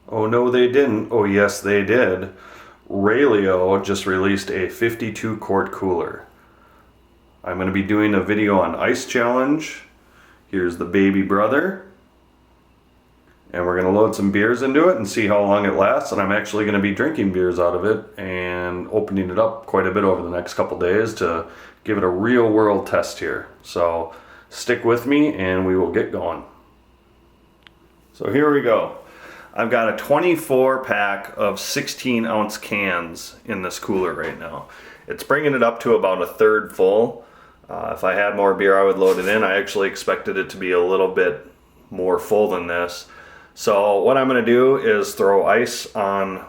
Oh no, they didn't. Oh yes, they did. Reyleo just released a 52 quart cooler. I'm going to be doing a video on ice challenge. Here's the baby brother. And we're going to load some beers into it and see how long it lasts. And I'm actually going to be drinking beers out of it and opening it up quite a bit over the next couple days to give it a real world test here. So stick with me and we will get going. So here we go. I've got a 24 pack of 16 ounce cans in this cooler right now. It's bringing it up to about a third full. If I had more beer, I would load it in. I actually expected it to be a little bit more full than this. So what I'm going to do is throw ice on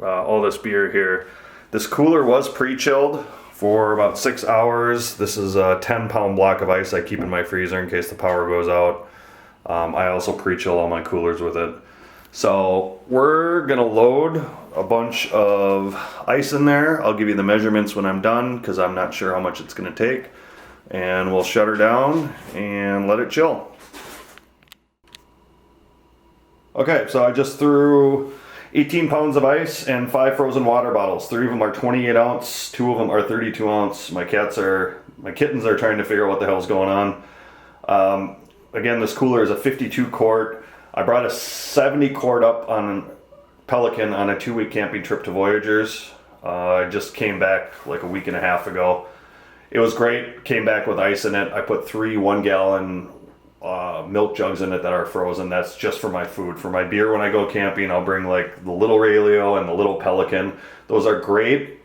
all this beer here. This cooler was pre-chilled for about 6 hours. This is a 10-pound block of ice I keep in my freezer in case the power goes out. I also pre-chill all my coolers with it. So we're going to load a bunch of ice in there. I'll give you the measurements when I'm done because I'm not sure how much it's going to take. And we'll shut her down and let it chill. Okay, so I just threw 18 pounds of ice and 5 frozen water bottles. 3 of them are 28 ounce, 2 of them are 32 ounce. My kittens are trying to figure out what the hell's going on. Again, this cooler is a 52 quart. I brought a 70 quart up on Pelican on a 2-week camping trip to Voyagers. I just came back like a week and a half ago. It was great. Came back with ice in it. I put 3 1-gallon milk jugs in it that are frozen. That's just for my food. For my beer when I go camping, I'll bring like the little Reyleo and the little Pelican. Those are great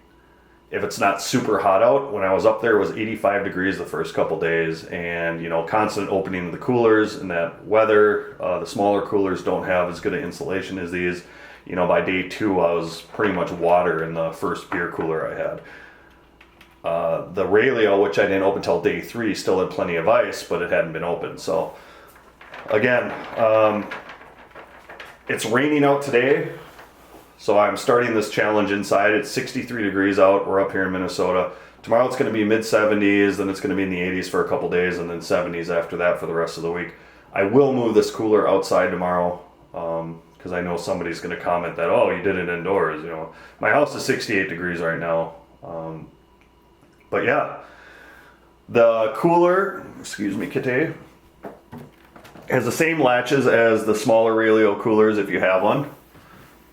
if it's not super hot out. When I was up there, it was 85 degrees the first couple days, and you know, constant opening of the coolers in that weather. The smaller coolers don't have as good an insulation as these. You know, by day 2, I was pretty much water in the first beer cooler I had. The Reyleo, which I didn't open until day 3, still had plenty of ice, but it hadn't been opened. So again, it's raining out today, so I'm starting this challenge inside. It's 63 degrees out. We're up here in Minnesota. Tomorrow it's going to be mid-70s, then it's going to be in the 80s for a couple days, and then 70s after that for the rest of the week. I will move this cooler outside tomorrow because I know somebody's going to comment that, oh, you did it indoors. You know, my house is 68 degrees right now. But yeah, the cooler, excuse me, Kitty, has the same latches as the smaller Reyleo coolers if you have one.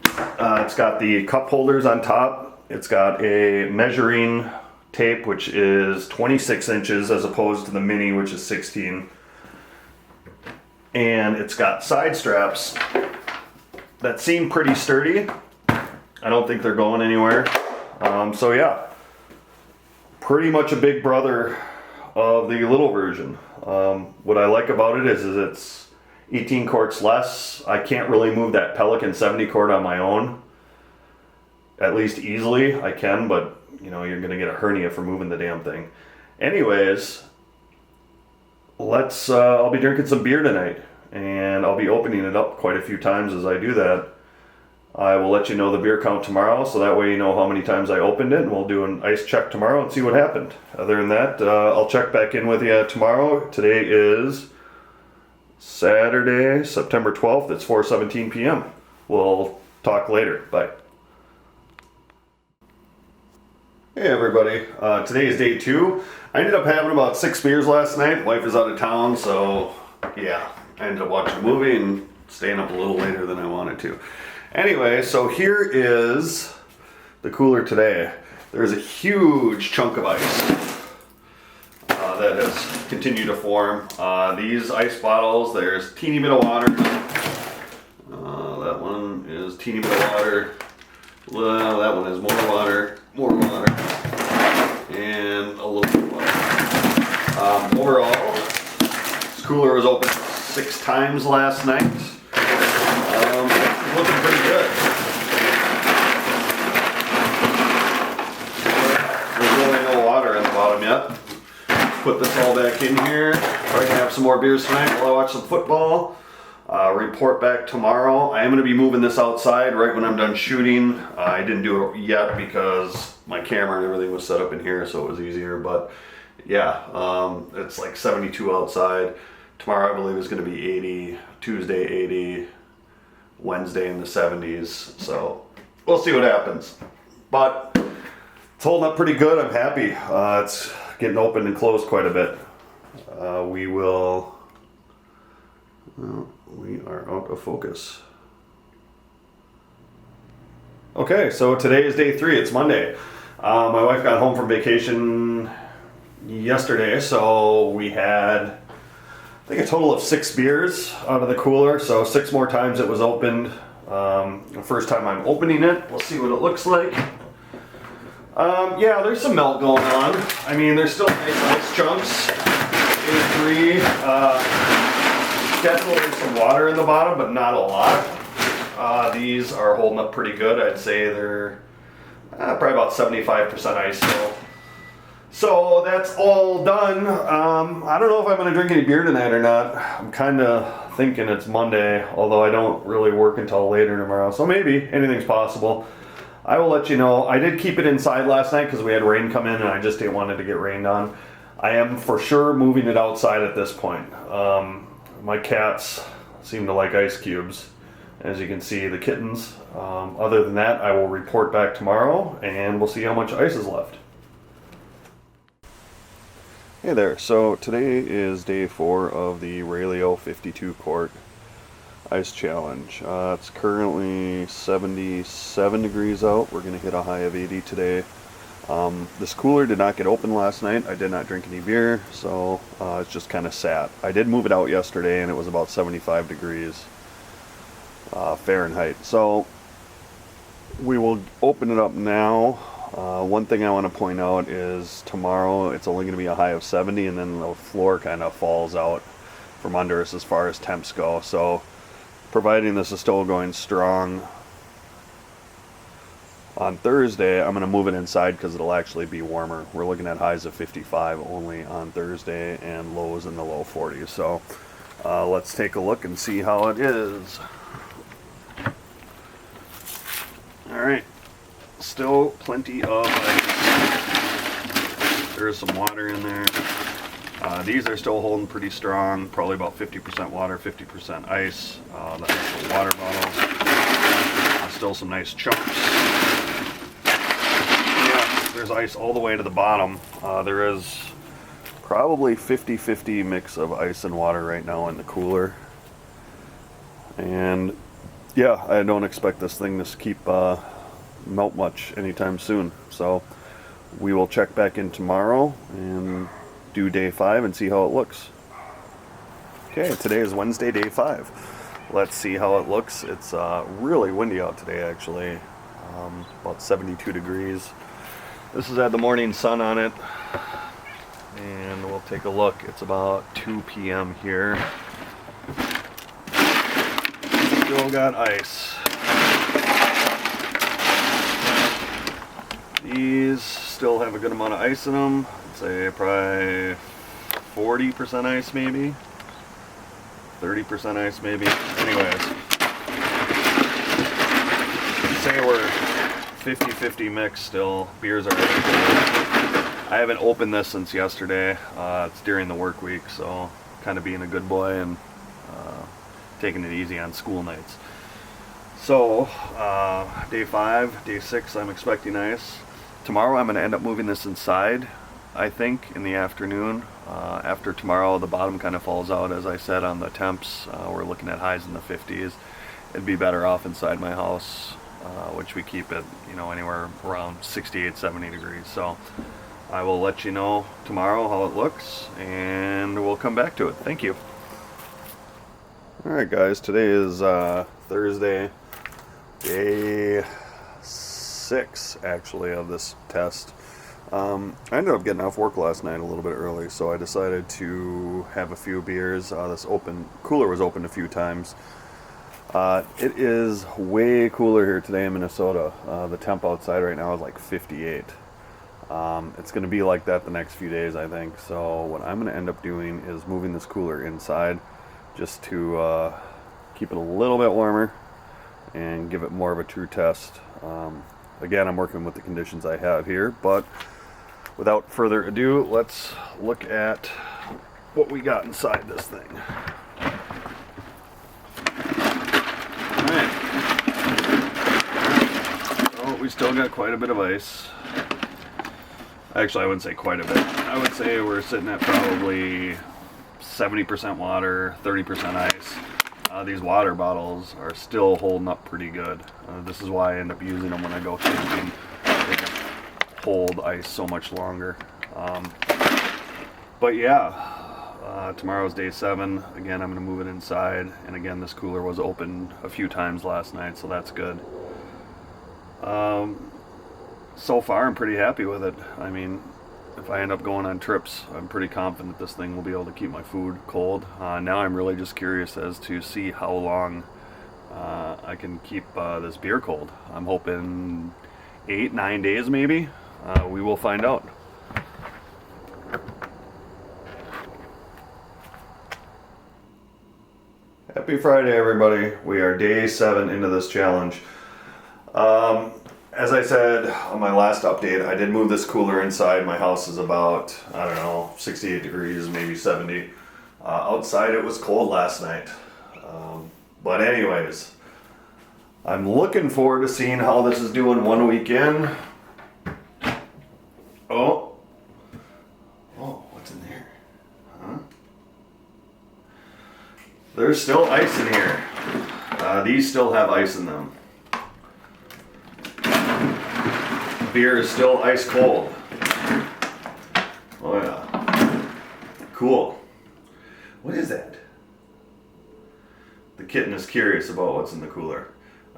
It's got the cup holders on top. It's got a measuring tape, which is 26 inches as opposed to the mini, which is 16. And it's got side straps that seem pretty sturdy. I don't think they're going anywhere. So yeah. Pretty much a big brother of the little version. What I like about it is it's 18 quarts less. I can't really move that Pelican 70 quart on my own. At least easily I can, but you know, you're gonna get a hernia for moving the damn thing. Anyways, I'll be drinking some beer tonight, and I'll be opening it up quite a few times as I do that. I will let you know the beer count tomorrow, so that way you know how many times I opened it, and we'll do an ice check tomorrow and see what happened. Other than that, I'll check back in with you tomorrow. Today is Saturday, September 12th. It's 4:17 p.m. We'll talk later. Bye. Hey everybody, today is day 2. I ended up having about 6 beers last night. Wife is out of town, so yeah, I ended up watching a movie and staying up a little later than I wanted to. Anyway, so here is the cooler today. There's a huge chunk of ice that has continued to form. These ice bottles, there's teeny bit of water. That one is teeny bit of water. Well, that one has more water, and a little bit of water. Overall, this cooler was open 6 times last night. Looking pretty good. There's really no water in the bottom yet. Put this all back in here. Probably gonna have some more beers tonight while I watch some football. Report back tomorrow. I am going to be moving this outside right when I'm done shooting. I didn't do it yet because my camera and everything was set up in here, so it was easier. But yeah, it's like 72 outside. Tomorrow I believe is going to be 80. Tuesday 80. Wednesday in the 70s. So we'll see what happens. But it's holding up pretty good. I'm happy. It's getting opened and closed quite a bit. We are out of focus. Okay, so today is day 3. It's Monday. My wife got home from vacation yesterday, so we had, I think, a total of 6 beers out of the cooler. So 6 more times it was opened. The first time I'm opening it, we'll see what it looks like. Yeah, there's some melt going on. I mean, there's still nice ice chunks. Day 3. Definitely some water in the bottom, but not a lot. These are holding up pretty good. I'd say they're probably about 75% ice still. So that's all done. I don't know if I'm going to drink any beer tonight or not. I'm kind of thinking it's Monday, although I don't really work until later tomorrow. So maybe anything's possible. I will let you know. I did keep it inside last night because we had rain come in and I just didn't want it to get rained on. I am for sure moving it outside at this point. My cats seem to like ice cubes. As you can see, the kittens. Other than that, I will report back tomorrow and we'll see how much ice is left. Hey there, so today is day 4 of the Reyleo 52 quart ice challenge. It's currently 77 degrees out. We're going to hit a high of 80 today. This cooler did not get open last night. I did not drink any beer, so it's just kind of sat. I did move it out yesterday and it was about 75 degrees. Fahrenheit. So we will open it up now. One thing I want to point out is tomorrow it's only going to be a high of 70 and then the floor kind of falls out from under us as far as temps go. So providing this is still going strong on Thursday, I'm going to move it inside because it'll actually be warmer. We're looking at highs of 55 only on Thursday and lows in the low 40s. So let's take a look and see how it is. Alright, still plenty of ice. There's some water in there. These are still holding pretty strong, probably about 50% water, 50% ice. That's the water bottles. Still some nice chunks. Yeah, there's ice all the way to the bottom. There is probably 50-50 mix of ice and water right now in the cooler. And yeah, I don't expect this thing to keep melt much anytime soon. So we will check back in tomorrow and do day 5 and see how it looks. Okay, today is Wednesday, day 5. Let's see how it looks. It's really windy out today, actually. About 72 degrees. This has had the morning sun on it. And we'll take a look. It's about 2 p.m. here. Still got ice. These still have a good amount of ice in them. I'd say probably 40% ice maybe. 30% ice maybe. Anyways. Say we're 50-50 mix still. Beers are really cold. I haven't opened this since yesterday. It's during the work week, so kind of being a good boy and taking it easy on school nights. So, day 5, day 6, I'm expecting ice. Tomorrow I'm going to end up moving this inside, I think, in the afternoon. After tomorrow, the bottom kind of falls out, as I said, on the temps. We're looking at highs in the 50s. It'd be better off inside my house, which we keep it, anywhere around 68, 70 degrees. So I will let you know tomorrow how it looks, and we'll come back to it. Thank you. Alright guys, today is Thursday, day 6 actually of this test. I ended up getting off work last night a little bit early, so I decided to have a few beers. This cooler was opened a few times. It is way cooler here today in Minnesota. The temp outside right now is like 58. It's going to be like that the next few days, I think. So what I'm going to end up doing is moving this cooler inside just to keep it a little bit warmer and give it more of a true test. Again, I'm working with the conditions I have here, but without further ado, let's look at what we got inside this thing. All right. we still got quite a bit of ice. Actually, I wouldn't say quite a bit. I would say we're sitting at probably 70% water, 30% ice. These water bottles are still holding up pretty good. This is why I end up using them when I go camping. They can hold ice so much longer. But yeah, tomorrow's day 7. Again, I'm going to move it inside. And again, this cooler was open a few times last night, so that's good. So far, I'm pretty happy with it. I mean, if I end up going on trips, I'm pretty confident this thing will be able to keep my food cold. Now I'm really just curious as to see how long I can keep this beer cold. I'm hoping 8-9 days maybe. We will find out. Happy Friday, everybody. We are day 7 into this challenge. As I said on my last update, I did move this cooler inside. My house is about, I don't know, 68 degrees, maybe 70. Outside it was cold last night. But anyways, I'm looking forward to seeing how this is doing 1 week in. Oh, what's in there? Huh? There's still ice in here. These still have ice in them. Beer is still ice cold. Oh yeah. Cool. What is that? The kitten is curious about what's in the cooler.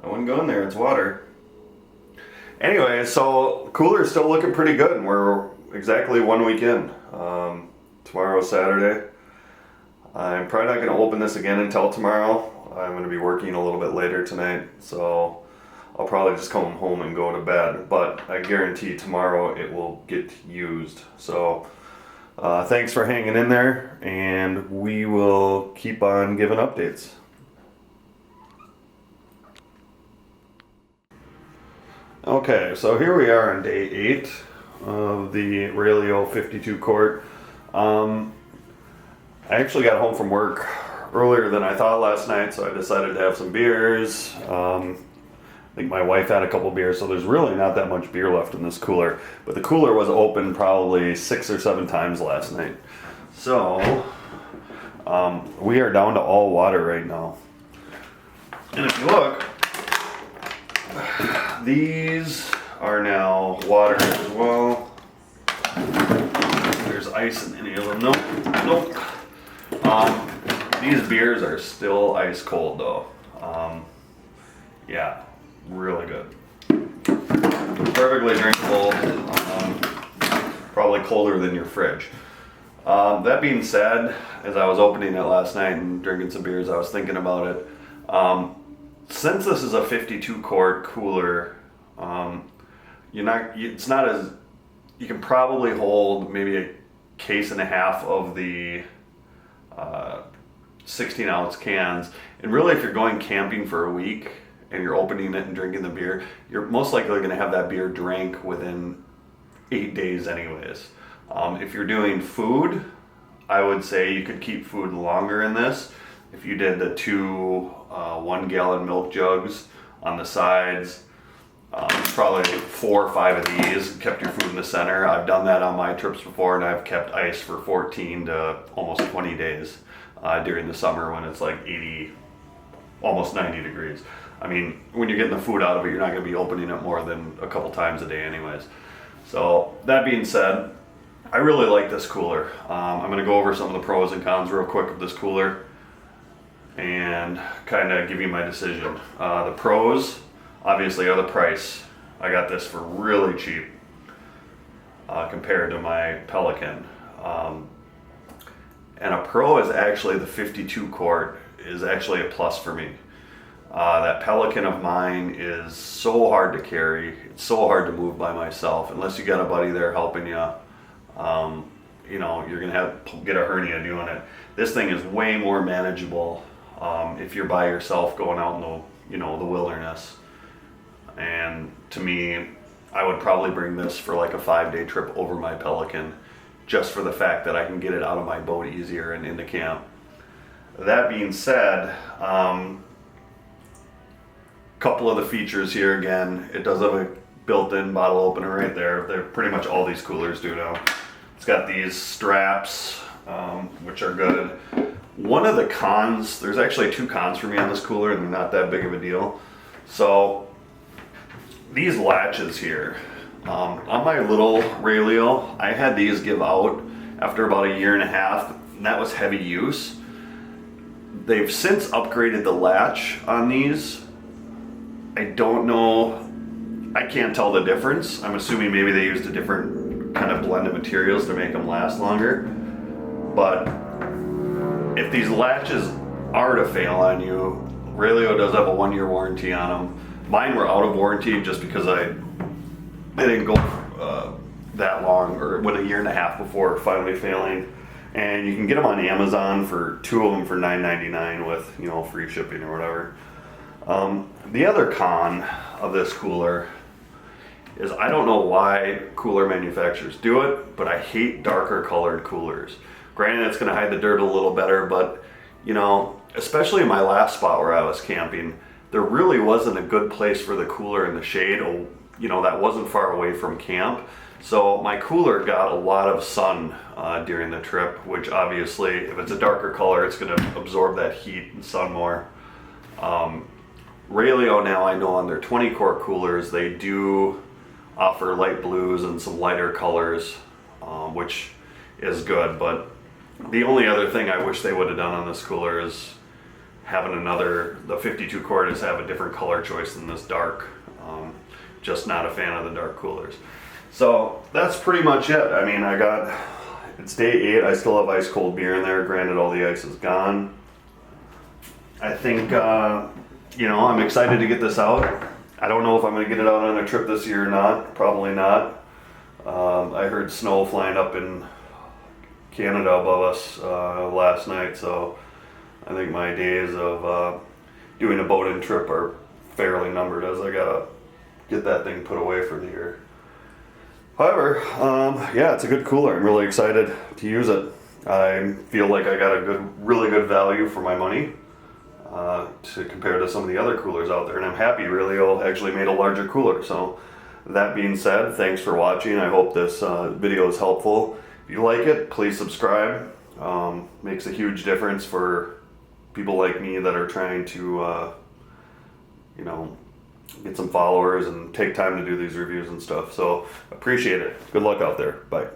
I wouldn't go in there, it's water. Anyway, so the cooler is still looking pretty good, and we're exactly 1 week in. Tomorrow's Saturday. I'm probably not going to open this again until tomorrow. I'm going to be working a little bit later tonight, so I'll probably just come home and go to bed, but I guarantee tomorrow it will get used. So thanks for hanging in there, and we will keep on giving updates. Okay, so here we are on day 8 of the Relyeo 52 quart. I actually got home from work earlier than I thought last night, so I decided to have some beers. I think my wife had a couple beers, so there's really not that much beer left in this cooler. But the cooler was open probably 6 or 7 times last night. So, we are down to all water right now. And if you look, these are now water as well. There's ice in any of them. Nope. These beers are still ice cold though. Yeah. Really good. Perfectly drinkable. Probably colder than your fridge. That being said, as I was opening it last night and drinking some beers, I was thinking about it. Since this is a 52 quart cooler, it's not as, you can probably hold maybe a case and a half of the 16 ounce cans. And really, if you're going camping for a week and you're opening it and drinking the beer, you're most likely going to have that beer drank within 8 days anyways. If you're doing food, I would say you could keep food longer in this. If you did the 2 1-gallon milk jugs on the sides, probably 4 or 5 of these, kept your food in the center. I've done that on my trips before, and I've kept ice for 14 to almost 20 days during the summer when it's like 80, almost 90 degrees. I mean, when you're getting the food out of it, you're not going to be opening it more than a couple times a day anyways. So that being said, I really like this cooler. I'm going to go over some of the pros and cons real quick of this cooler and kind of give you my decision. The pros, obviously, are the price. I got this for really cheap compared to my Pelican. And a pro is actually the 52 quart is actually a plus for me. That Pelican of mine is so hard to carry. It's so hard to move by myself. Unless you got a buddy there helping you, you're gonna get a hernia doing it. This thing is way more manageable if you're by yourself going out in the wilderness. And to me, I would probably bring this for like a 5-day trip over my Pelican, just for the fact that I can get it out of my boat easier and into camp. That being said, couple of the features here again, it does have a built-in bottle opener right there. They're pretty much all these coolers do now. It's got these straps, which are good. One of the cons, there's actually 2 cons for me on this cooler, and they're not that big of a deal. So these latches here, on my little Reyleo, I had these give out after about 1.5 years, and that was heavy use. They've since upgraded the latch on these. I don't know, I can't tell the difference. I'm assuming maybe they used a different kind of blend of materials to make them last longer. But if these latches are to fail on you, Reyleo does have a 1-year warranty on them. Mine were out of warranty just because they didn't go that long, or went 1.5 years before finally failing. And you can get them on Amazon for 2 of them for $9.99 with, you know, free shipping or whatever. The other con of this cooler is I don't know why cooler manufacturers do it, but I hate darker colored coolers. Granted, it's going to hide the dirt a little better, but you know, especially in my last spot where I was camping, there really wasn't a good place for the cooler in the shade, you know, that wasn't far away from camp. So my cooler got a lot of sun during the trip, which obviously, if it's a darker color, it's going to absorb that heat and sun more. Reyleo now, I know on their 20 quart coolers, they do offer light blues and some lighter colors, which is good. But the only other thing I wish they would have done on this cooler is having the 52 quart is have a different color choice than this dark. Just not a fan of the dark coolers. So that's pretty much it. I mean, it's day 8. I still have ice cold beer in there. Granted, all the ice is gone. I think, you know, I'm excited to get this out. I don't know if I'm going to get it out on a trip this year or not. Probably not. I heard snow flying up in Canada above us last night, so I think my days of doing a boating trip are fairly numbered, as I gotta get that thing put away for the year. However, yeah, it's a good cooler. I'm really excited to use it. I feel like I got a really good value for my money to compare to some of the other coolers out there, and I'm happy Reyleo actually made a larger cooler. So that being said, thanks for watching. I hope this video is helpful. If you like it, please subscribe. Makes a huge difference for people like me that are trying to, you know, get some followers and take time to do these reviews and stuff. So appreciate it. Good luck out there. Bye.